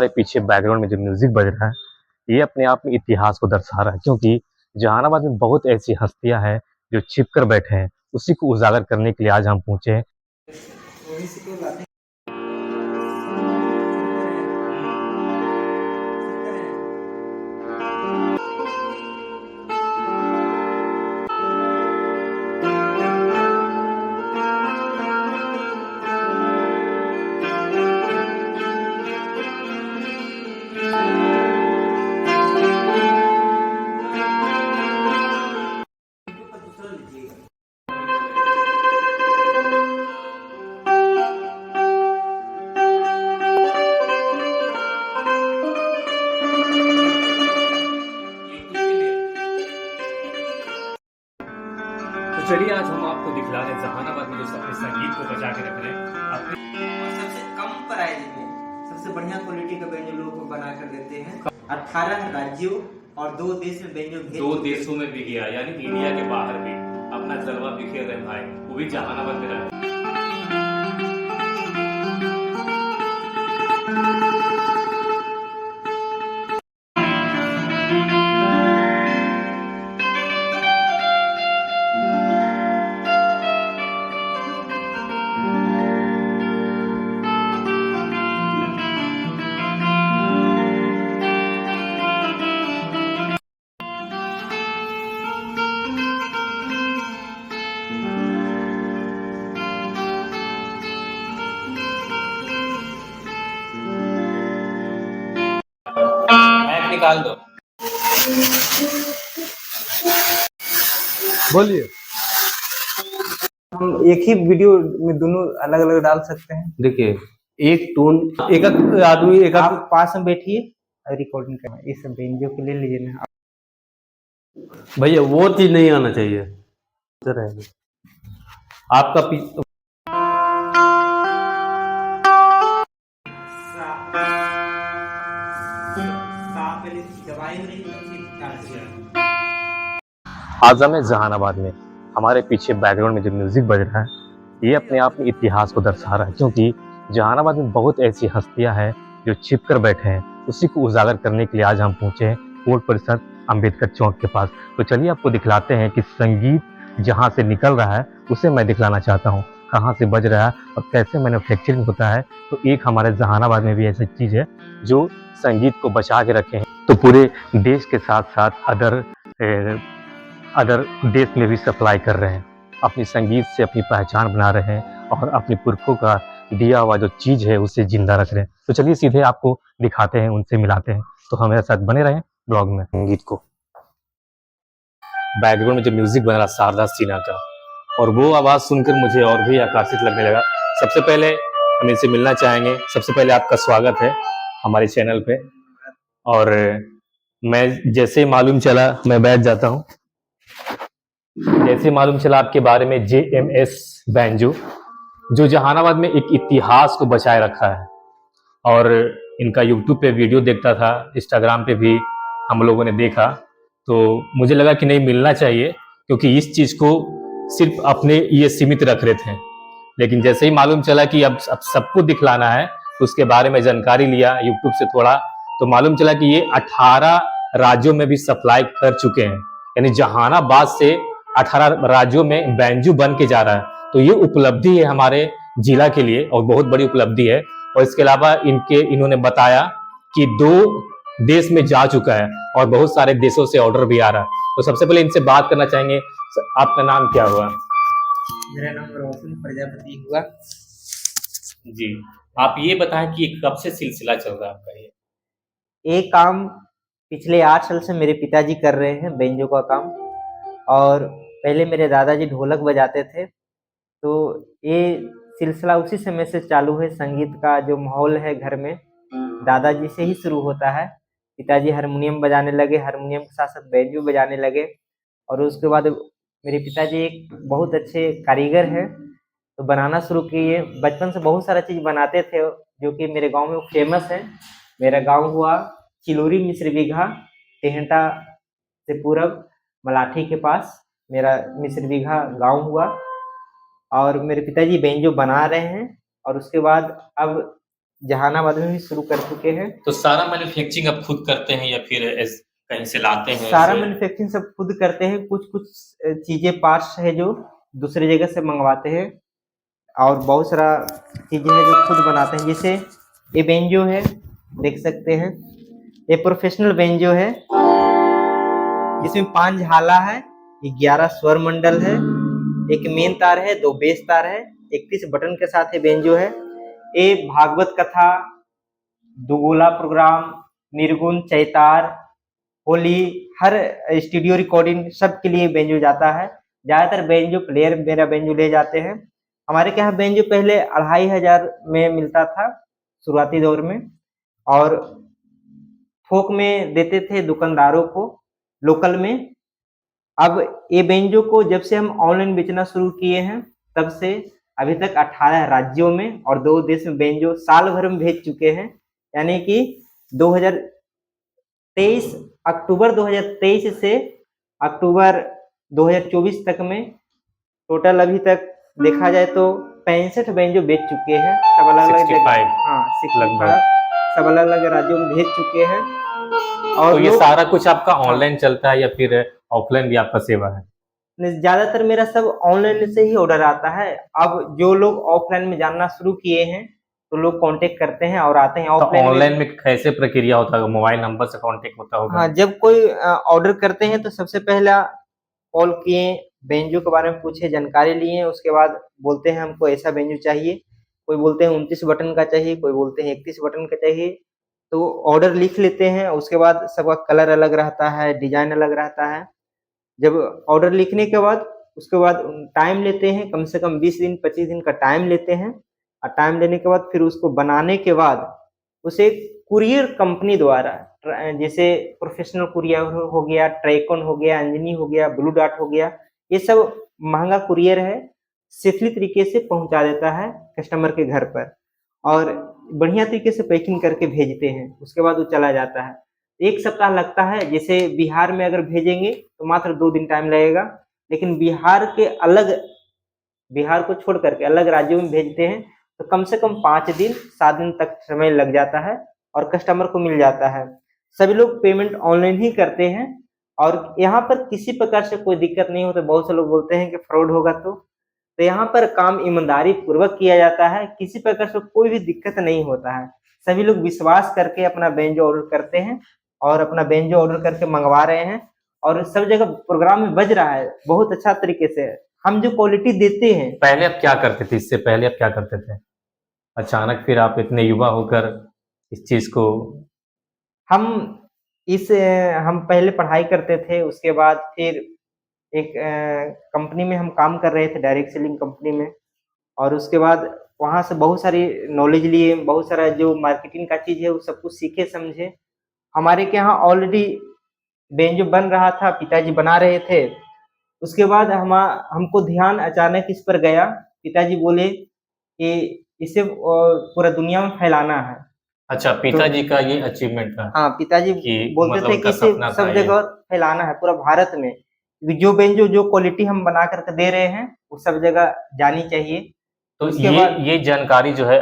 हमारे पीछे बैकग्राउंड में जो म्यूजिक बज रहा है, ये अपने आप में इतिहास को दर्शा रहा है, क्योंकि जहानाबाद में बहुत ऐसी हस्तियां हैं जो छिप कर बैठे हैं। उसी को उजागर करने के लिए आज हम पहुंचे हैं। तो चलिए आज हम आपको दिखला रहे हैं जहानाबाद में जो अपने संगीत को बचा के रख रहे हैं अपने और सबसे कम प्राइस में सबसे बढ़िया क्वालिटी का व्यंजन लोगों को बना कर देते हैं। 18 राज्यों और 2 देश में व्यंजन 2 देशों में भी गया, यानी इंडिया के बाहर भी अपना जलवा बिखेर रहे भाई, वो भी जहानाबाद में रहे। मैप निकाल दो। बोलिए। हम एक ही वीडियो में दोनों अलग अलग डाल सकते हैं। देखिए, एक टोन एक आदमी एक आप पास में बैठिए और रिकॉर्डिंग करना, इस व्यंजन को ले लीजिए ना। भैया वो चीज नहीं आना चाहिए। आपका आजम है जहानाबाद में हमारे पीछे बैकग्राउंड में जो म्यूजिक बज रहा है, ये अपने आप में इतिहास को दर्शा रहा है, क्योंकि जहानाबाद में बहुत ऐसी हस्तियां हैं जो छिप कर बैठे हैं। उसी को उजागर करने के लिए आज हम पहुंचे हैं कोर्ट परिषद अम्बेडकर चौक के पास। तो चलिए आपको दिखलाते हैं कि संगीत जहां से निकल रहा है उसे मैं दिखलाना चाहता हूँ, कहाँ से बज रहा है और कैसे मैन्युफैक्चरिंग होता है। तो एक हमारे जहानाबाद में भी ऐसी चीज़ है जो संगीत को बचा के रखे हैं, तो पूरे देश के साथ साथ अदर देश में भी सप्लाई कर रहे हैं। अपनी संगीत से अपनी पहचान बना रहे हैं और अपने पुरखों का दिया हुआ जो चीज़ है उसे जिंदा रख रहे हैं। तो चलिए सीधे आपको दिखाते हैं, उनसे मिलाते हैं। तो हमारे साथ बने रहें ब्लॉग में। संगीत को बैकग्राउंड में जो म्यूजिक बन रहा शारदा सिन्हा का, और वो आवाज़ सुनकर मुझे और भी आकर्षित लगने लगा। सबसे पहले हम इनसे मिलना चाहेंगे। सबसे पहले आपका स्वागत है हमारे चैनल पे। और मैं जैसे मालूम चला, मैं बैठ जाता हूँ। जैसे मालूम चला आपके बारे में JMS बैंजो, जो जहानाबाद में एक इतिहास को बचाए रखा है। और इनका यूट्यूब पे वीडियो देखता था, इंस्टाग्राम पे भी हम लोगों ने देखा, तो मुझे लगा कि नहीं, मिलना चाहिए, क्योंकि इस चीज़ को सिर्फ अपने ये सीमित रख रहे थे। लेकिन जैसे ही मालूम चला कि अब सबको दिखलाना है, तो उसके बारे में जानकारी लिया यूट्यूब से थोड़ा, तो मालूम चला कि ये 18 राज्यों में भी सप्लाई कर चुके हैं। यानी जहानाबाद से 18 राज्यों में बैंजू बन के जा रहा है। तो ये उपलब्धि है हमारे जिला के लिए और बहुत बड़ी उपलब्धि है। और इसके अलावा इन्होंने बताया कि 2 देश में जा चुका है और बहुत सारे देशों से ऑर्डर भी आ रहा है। तो सबसे पहले इनसे बात करना चाहेंगे। आपका नाम क्या हुआ? मेरा नाम रोशन प्रजापति हुआ जी। आप ये बताएं कि कब से सिलसिला चल रहा है आपका? ये काम पिछले 8 साल से मेरे पिताजी कर रहे हैं, बेंजो का काम। और पहले मेरे दादाजी ढोलक बजाते थे, तो ये सिलसिला उसी समय से चालू है। संगीत का जो माहौल है घर में दादाजी से ही शुरू होता है। पिताजी हारमोनियम बजाने लगे, हारमोनियम के साथ साथ बेंजो बजाने लगे। और उसके बाद मेरे पिताजी एक बहुत अच्छे कारीगर हैं, तो बनाना शुरू किए। बचपन से बहुत सारा चीज़ बनाते थे जो कि मेरे गांव में फेमस है। मेरा गांव हुआ चिलोरी मिश्र बीघा, टेहटा से पूरब मलाठी के पास मेरा मिश्र बीघा गाँव हुआ। और मेरे पिताजी बेंजो बना रहे हैं। और उसके बाद अब जहानाबाद में भी शुरू कर चुके हैं। तो सारा मैन्युफैक्चरिंग आप खुद करते हैं या फिर कहीं से लाते हैं सारा ऐसे? मैन्युफैक्चरिंग सब खुद करते हैं, कुछ-कुछ चीज़ें पार्ट्स है जो दूसरी जगह से मँगवाते हैं और बहुत सारा चीज़ें हैं जो खुद बनाते हैं। जैसे ये बेंजो है, देख सकते हैं, ये प्रोफेशनल बेंजो है। इसमें 5 झाला है, 11 स्वर मंडल है, 1 मेन तार है, 2 बेस तार है, 31 बटन के साथ ये बेंजो है। ये भागवत कथा, दुगोला प्रोग्राम, निर्गुण, चैतार, होली, हर स्टूडियो रिकॉर्डिंग सब के लिए बेंजो जाता है। ज़्यादातर बेंजो प्लेयर मेरा बेंजो ले जाते हैं। हमारे के यहाँ बेंजो पहले 2500 में मिलता था शुरुआती दौर में, और थोक में देते थे दुकानदारों को लोकल में। अब ये बेंजो को जब से हम ऑनलाइन बेचना शुरू किए हैं, तब से अभी तक 18 राज्यों में और 2 देश में बेंजो साल भर में भेज चुके हैं। यानी कि 2023 अक्टूबर 2023 से अक्टूबर 2024 तक में टोटल अभी तक देखा जाए तो 65 बेंजो बेच चुके हैं, सब अलग-अलग 65 जगह। हाँ, 65 सब अलग-अलग राज्यों में भेज चुके हैं। और तो ये लोग सारा कुछ आपका ऑनलाइन चलता है या फिर ऑफलाइन भी आपका सेवा है? ज़्यादातर मेरा सब ऑनलाइन से ही ऑर्डर आता है। अब जो लोग ऑफलाइन में जानना शुरू किए हैं, तो लोग कांटेक्ट करते हैं और आते हैं तो ऑफलाइन ऑनलाइन में कैसे प्रक्रिया होता है? मोबाइल नंबर से कांटेक्ट होता होगा? हाँ, जब कोई ऑर्डर करते हैं तो सबसे पहला कॉल किए, बेंजो के बारे में पूछे, जानकारी लिए, उसके बाद बोलते हैं हमको ऐसा बेंजो चाहिए। कोई बोलते हैं 29 बटन का चाहिए, कोई बोलते हैं 31 बटन का चाहिए। तो ऑर्डर लिख लेते हैं, उसके बाद सबका कलर अलग रहता है, डिज़ाइन अलग रहता है। जब ऑर्डर लिखने के बाद उसके बाद टाइम लेते हैं, कम से कम 20 दिन 25 दिन का टाइम लेते हैं, और टाइम लेने के बाद फिर उसको बनाने के बाद उसे कुरियर कंपनी द्वारा जैसे प्रोफेशनल कुरियर हो गया, ट्रैकन हो गया, अंजनी हो गया, ब्लू डार्ट हो गया, ये सब महंगा कुरियर है, सेफली तरीके से पहुंचा देता है कस्टमर के घर पर और बढ़िया तरीके से पैकिंग करके भेजते हैं। उसके बाद वो चला जाता है। 1 सप्ताह लगता है। जैसे बिहार में अगर भेजेंगे तो मात्र 2 दिन टाइम लगेगा, लेकिन बिहार को छोड़ करके अलग राज्यों में भेजते हैं तो कम से कम 5 दिन 7 दिन तक समय लग जाता है और कस्टमर को मिल जाता है। सभी लोग पेमेंट ऑनलाइन ही करते हैं और यहाँ पर किसी प्रकार से कोई दिक्कत नहीं होता। बहुत से लोग बोलते हैं कि फ्रॉड होगा, तो यहाँ पर काम ईमानदारी पूर्वक किया जाता है, किसी प्रकार से कोई भी दिक्कत नहीं होता है। सभी लोग विश्वास करके अपना बेंजो ऑर्डर करते हैं और अपना बेंजो ऑर्डर करके मंगवा रहे हैं और सब जगह प्रोग्राम में बज रहा है बहुत अच्छा तरीके से। हम जो क्वालिटी देते हैं, पहले आप क्या करते थे? इससे पहले आप क्या करते थे? अचानक फिर आप इतने युवा होकर इस चीज़ को हम हम पहले पढ़ाई करते थे, उसके बाद फिर एक कंपनी में हम काम कर रहे थे, डायरेक्ट सेलिंग कंपनी में, और उसके बाद वहाँ से बहुत सारी नॉलेज लिए, बहुत सारा जो मार्केटिंग का चीज़ है वो सब कुछ सीखे समझे। हमारे के यहाँ ऑलरेडी बेंजो बन रहा था, पिताजी बना रहे थे। उसके बाद हमको ध्यान अचानक इस पर गया। पिताजी बोले कि इसे पूरा दुनिया में फैलाना है। अच्छा, पिताजी का ये अचीवमेंट था हाँ, पिताजी कि बोलते मतलब थे उनका कि इसे सपना था सब ये। जगह फैलाना है पूरा भारत में। जो बेंजो जो क्वालिटी हम बना करके दे रहे हैं वो सब जगह जानी चाहिए। तो उसके बाद ये जानकारी जो है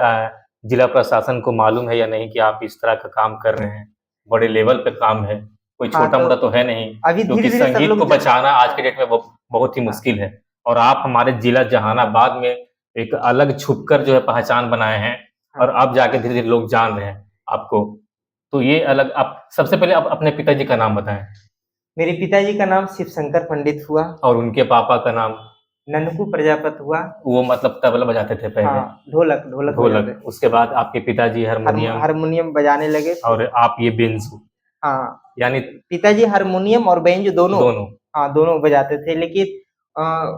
जिला प्रशासन को मालूम है या नहीं कि आप इस तरह का काम कर रहे हैं? बड़े लेवल पे काम है, कोई हाँ, छोटा-मोटा तो है नहीं, अभी क्योंकि धीरे-धीरे सब संगीत लोग को बचाना आज के डेट में बहुत ही मुश्किल है। और आप हमारे जिला जहानाबाद में एक अलग छुपकर जो है पहचान बनाए हैं और अब जाके धीरे-धीरे लोग जान रहे हैं आपको। तो ये अलग आप सबसे पहले आप अपने पिताजी का नाम बताएँ मेरे पिताजी का नाम शिवशंकर पंडित हुआ, और उनके पापा का नाम? ननकू प्रजापति हुआ। वो मतलब तबला बजाते थे पहले? हाँ, ढोलक बजाते ढोलक, उसके बाद आपके पिताजी हारमोनियम हारमोनियम बजाने लगे। और आप ये बेंजो, हाँ, यानी पिताजी हारमोनियम और बेंजो दोनों दोनों। हाँ, दोनों बजाते थे, लेकिन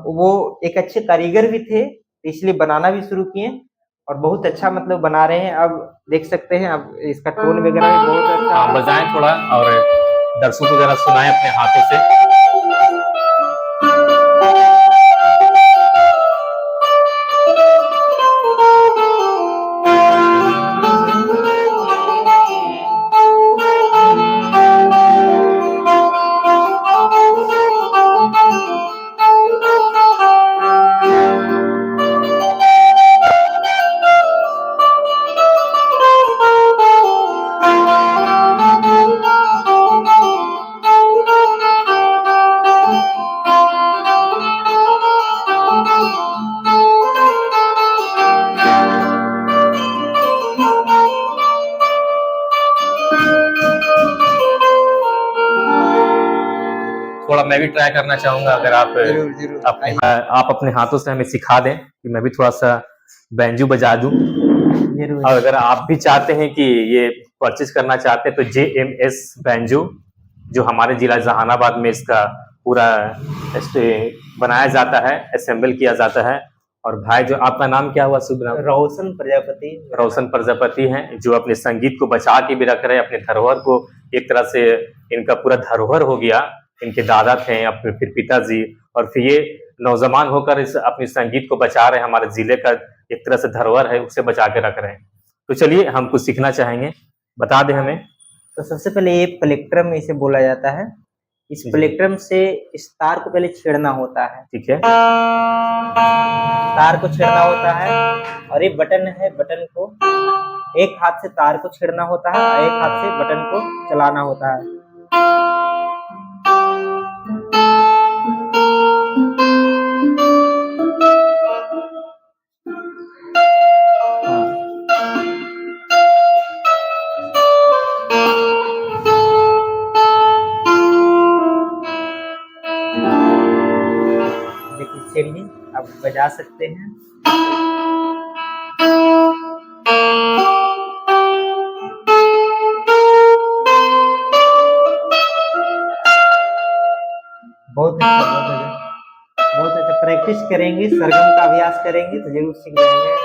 वो एक अच्छे कारीगर भी थे, इसलिए बनाना भी शुरू किए और बहुत अच्छा मतलब बना रहे हैं। अब देख सकते हैं, अब इसका टोन वगैरह भी बहुत अच्छा हाँ, है। बजाएँ थोड़ा और दर्शकों को ज़रा सुनाएँ अपने हाथों से। थोड़ा मैं भी ट्राई करना चाहूंगा, अगर आप जरूर जरूर आप अपने हाथों से हमें सिखा दें कि मैं भी थोड़ा सा बैंजू बजा दूं। जरूर। और अगर आप भी चाहते हैं कि ये परचेज करना चाहते हैं तो JMS बैंजो, जो हमारे जिला जहानाबाद में इसका पूरा बनाया जाता है, असेंबल किया जाता है। और भाई, जो आपका नाम क्या हुआ? शुभ नाम? रोशन प्रजापति। रोशन प्रजापति हैं, जो अपने संगीत को बचा के भी रख रहे हैं, अपने धरोहर को एक तरह से इनका पूरा धरोहर हो गया। इनके दादा थे, अपने फिर पिताजी, और फिर ये नौजवान होकर इस अपने संगीत को बचा रहे हैं। हमारे जिले का एक तरह से धरोहर है, उसे बचा के रख रहे हैं। तो चलिए हम कुछ सीखना चाहेंगे, बता दें हमें। तो सबसे पहले ये प्लेक्ट्रम इसे बोला जाता है। इस प्लेक्ट्रम से इस तार को पहले छेड़ना होता है। ठीक है, तार को छेड़ना होता है, और ये बटन है, बटन को एक हाथ से तार को छेड़ना होता है और एक हाथ से बटन को चलाना होता है। देखिए, छेड़िए, आप बजा सकते हैं। बहुत अच्छा, बहुत अच्छा, बहुत अच्छा। प्रैक्टिस करेंगे, सरगम का अभ्यास करेंगे तो जरूर सीख जाएंगे।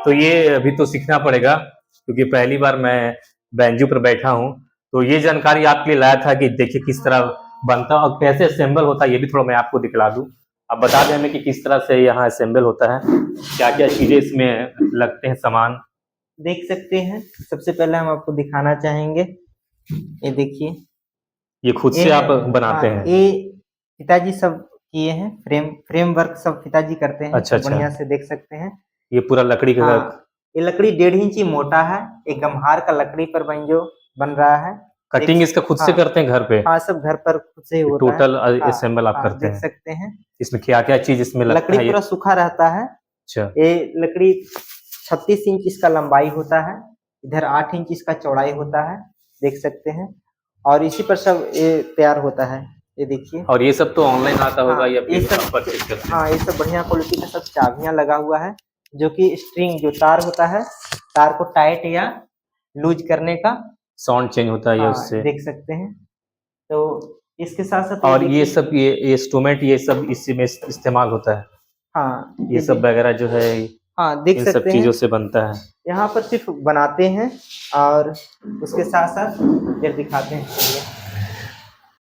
तो ये अभी तो सीखना पड़ेगा, क्योंकि पहली बार मैं बैंजू पर बैठा हूँ। तो ये जानकारी आपके लिए लाया था कि देखिए किस तरह बनता है और कैसे असेंबल होता है, ये भी थोड़ा मैं आपको दिखला दूं। अब बता दें हमें कि किस तरह से यहाँ असेंबल होता है, क्या क्या चीजें इसमें लगते हैं, सामान। देख सकते हैं। सबसे पहले हम आपको दिखाना चाहेंगे, ये देखिए, ये खुद से आप बनाते हाँ, हैं? ये पिताजी सब किए हैं। फ्रेम वर्क सब पिताजी करते हैं। अच्छा, सब अच्छा। बढ़िया से देख सकते हैं। ये पूरा लकड़ी का? हाँ, ये लकड़ी 1.5 इंची मोटा है। एक गम्हार का लकड़ी पर बैंजो बन रहा है। कटिंग इसका खुद से हाँ, करते हैं घर पे? हाँ, सब घर पर खुद से ही होता है। टोटल हाँ, असेंबल आप हाँ, करते देख हैं? सकते हैं। इसमें क्या क्या चीज इसमें लगता लकड़ी है? पूरा सूखा रहता है। अच्छा, ये लकड़ी 36 इंच इसका लंबाई होता है। इधर 8 इंच इसका चौड़ाई होता है, देख सकते हैं। और इसी पर सब ये तैयार होता है, ये देखिए। और ये सब तो ऑनलाइन आता होगा हाँ, या ये फिर सब, आप परचेज करते हैं? हाँ, ये सब बढ़िया क्वालिटी का सब चाबियां लगा हुआ है, जो कि स्ट्रिंग, जो तार होता है, तार को टाइट या लूज करने का साउंड चेंज होता है या हाँ, उससे? देख सकते हैं। तो इसके साथ साथ और ये देखिए, सब ये इंस्ट्रूमेंट ये सब इसी में इस्तेमाल होता है? हाँ, ये सब वगैरह जो है हाँ, देख इन सब सकते हैं। चीजों से बनता है? यहाँ पर सिर्फ बनाते हैं और उसके साथ साथ फिर दिखाते हैं।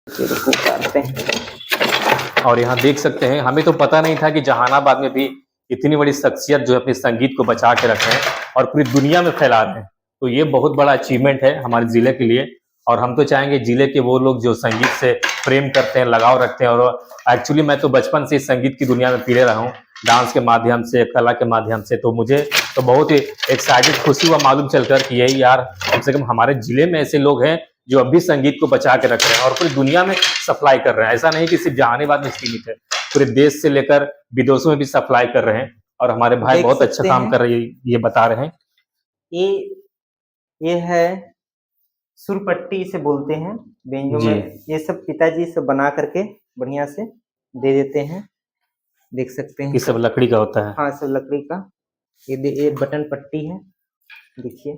चलिए, इसको उतारते हैं। और यहाँ देख सकते हैं, हमें तो पता नहीं था कि जहानाबाद में भी इतनी बड़ी शख्सियत जो अपने संगीत को बचा के रखे हैं और पूरी दुनिया में फैला रहे हैं। तो ये बहुत बड़ा अचीवमेंट है हमारे जिले के लिए। और हम तो चाहेंगे जिले के वो लोग जो संगीत से प्रेम करते हैं, लगाव रखते हैं। और एक्चुअली मैं तो बचपन से इस संगीत की दुनिया में पिले रहा हूँ, डांस के माध्यम से, कला के माध्यम से। तो मुझे तो बहुत ही एक्साइटेड, खुशी हुआ मालूम चलकर कि यही यार, कम से कम हमारे जिले में ऐसे लोग हैं जो अब भी संगीत को बचा के रख रहे हैं और पूरी दुनिया में सप्लाई कर रहे हैं। ऐसा नहीं कि सिर्फ जहानाबाद में सीमित है, पूरे देश से लेकर विदेशों में भी सप्लाई कर रहे हैं। और हमारे भाई देख बहुत अच्छा सकते काम हैं। कर रहे हैं, ये बता रहे हैं। ये है सुरपट्टी, इसे बोलते हैं बेंजो जी। में। ये सब पिताजी से बना करके बढ़िया से दे देते हैं, देख सकते हैं। ये सब लकड़ी का होता है? हाँ, सब लकड़ी का। ये बटन पट्टी है, देखिए,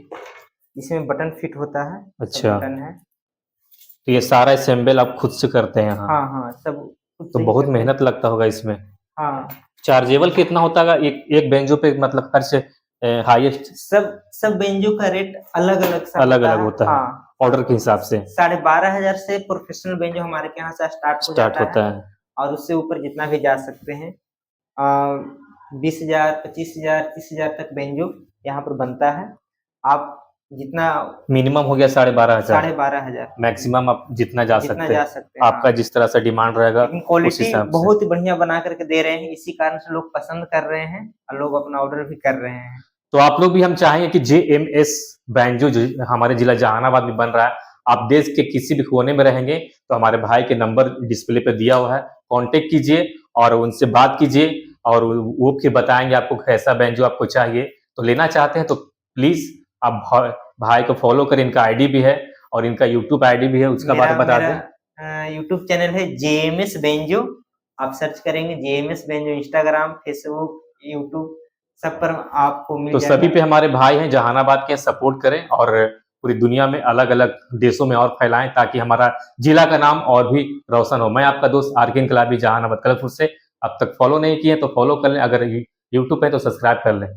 इसमें बटन फिट होता है। सब अच्छा। बटन है। तो ये सारा असेंबल आप खुद से करते हैं यहाँ? हाँ, हाँ, सब खुद तो से ही बहुत करते हैं। मेहनत लगता होगा इसमें। हाँ, चार्जेबल कितना होता है एक बेंजो पे, मतलब खर्च हाईएस्ट? सब बेंजो का रेट अलग अलग अलग अलग होता है हाँ, ऑर्डर के हिसाब से? 12,500 से प्रोफेशनल बेंजो हमारे के यहाँ से स्टार्ट होता है। और उससे ऊपर जितना भी जा सकते हैं। 20,000, 25,000, 30,000 तक बेंजो यहाँ पर बनता है। आप जितना मिनिमम हो गया 12,500? 12,500 मैक्सिमम आप जितना जा सकते जा हैं, सकते हैं। आपका जिस तरह से डिमांड रहेगा लेकिन उस क्वालिटी हिसाब से। बहुत ही बढ़िया बना करके दे रहे हैं, इसी कारण से लोग पसंद कर रहे हैं और लोग अपना ऑर्डर भी कर रहे हैं। तो आप लोग भी हम चाहेंगे कि JMS बैंजो जो हमारे जिला जहानाबाद में बन रहा है, आप देश के किसी भी कोने में रहेंगे तो हमारे भाई के नंबर डिस्प्ले पे दिया हुआ है, कांटेक्ट कीजिए और उनसे बात कीजिए और वो फिर बताएंगे आपको कैसा बैंजो आपको चाहिए। तो लेना चाहते हैं तो प्लीज आप भाई को फॉलो करें, इनका आईडी भी है और इनका यूट्यूब आईडी भी है, उसका बारे में बता दें। यूट्यूब चैनल है JMS बेंजो, आप सर्च करेंगे JMS Benjo, Instagram, Facebook, YouTube सब पर आपको मिल तो जाएगा। सभी पे हमारे भाई हैं जहानाबाद के, सपोर्ट करें और पूरी दुनिया में अलग अलग देशों में और फैलाएं ताकि हमारा जिला का नाम और भी रोशन हो। मैं आपका दोस्त आरके इनकलाबी जहानाबाद कलरफुल से, अब तक फॉलो नहीं किए तो फॉलो कर लें, अगर यूट्यूब पे तो सब्सक्राइब कर लें।